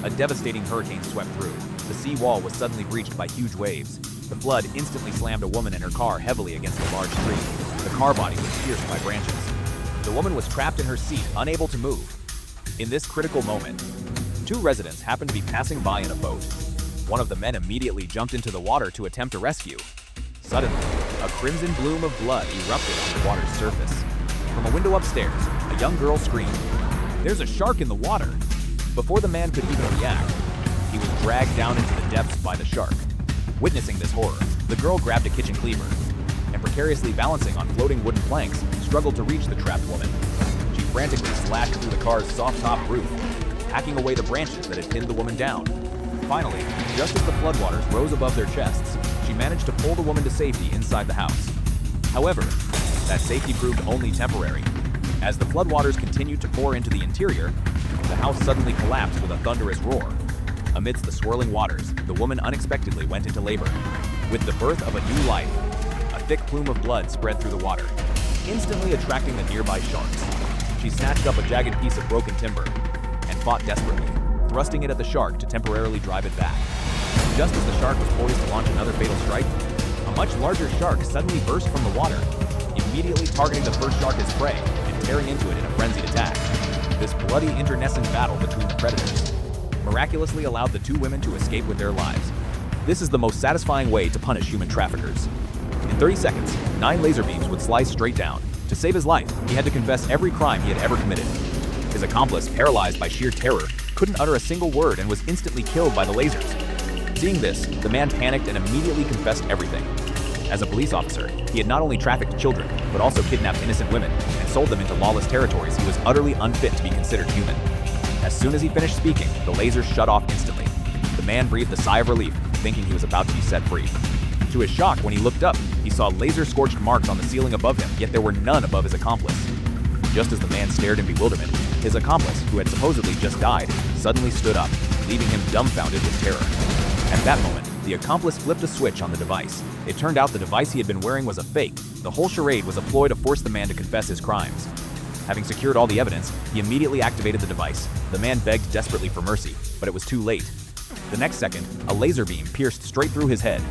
A devastating hurricane swept through. The sea wall was suddenly breached by huge waves. The flood instantly slammed a woman and her car heavily against a large tree. The car body was pierced by branches. The woman was trapped in her seat, unable to move. In this critical moment, two residents happened to be passing by in a boat. One of the men immediately jumped into the water to attempt a rescue. Suddenly, a crimson bloom of blood erupted on the water's surface. From a window upstairs, a young girl screamed, "There's a shark in the water!" Before the man could even react, he was dragged down into the depths by the shark. Witnessing this horror, the girl grabbed a kitchen cleaver and, precariously balancing on floating wooden planks, struggled to reach the trapped woman. She frantically slashed through the car's soft-top roof, hacking away the branches that had pinned the woman down. Finally, just as the floodwaters rose above their chests, she managed to pull the woman to safety inside the house. However, that safety proved only temporary. As the floodwaters continued to pour into the interior, the house suddenly collapsed with a thunderous roar. Amidst the swirling waters, the woman unexpectedly went into labor. With the birth of a new life, a thick plume of blood spread through the water, instantly attracting the nearby sharks. She snatched up a jagged piece of broken timber and fought desperately, thrusting it at the shark to temporarily drive it back. Just as the shark was poised to launch another fatal strike, a much larger shark suddenly burst from the water, immediately targeting the first shark as prey and tearing into it in a frenzied attack. This bloody internecine battle between the predators miraculously allowed the two women to escape with their lives. This is the most satisfying way to punish human traffickers. In 30 seconds, 9 laser beams would slice straight down. To save his life, he had to confess every crime he had ever committed. His accomplice, paralyzed by sheer terror, couldn't utter a single word and was instantly killed by the lasers. Seeing this, the man panicked and immediately confessed everything. As a police officer, he had not only trafficked children, but also kidnapped innocent women and sold them into lawless territories he was utterly unfit to be considered human. As soon as he finished speaking, the lasers shut off instantly. The man breathed a sigh of relief, thinking he was about to be set free. To his shock, when he looked up, he saw laser-scorched marks on the ceiling above him, yet there were none above his accomplice. Just as the man stared in bewilderment, his accomplice, who had supposedly just died, suddenly stood up, leaving him dumbfounded with terror. At that moment, the accomplice flipped a switch on the device. It turned out the device he had been wearing was a fake. The whole charade was a ploy to force the man to confess his crimes. Having secured all the evidence, he immediately activated the device. The man begged desperately for mercy, but it was too late. The next second, a laser beam pierced straight through his head,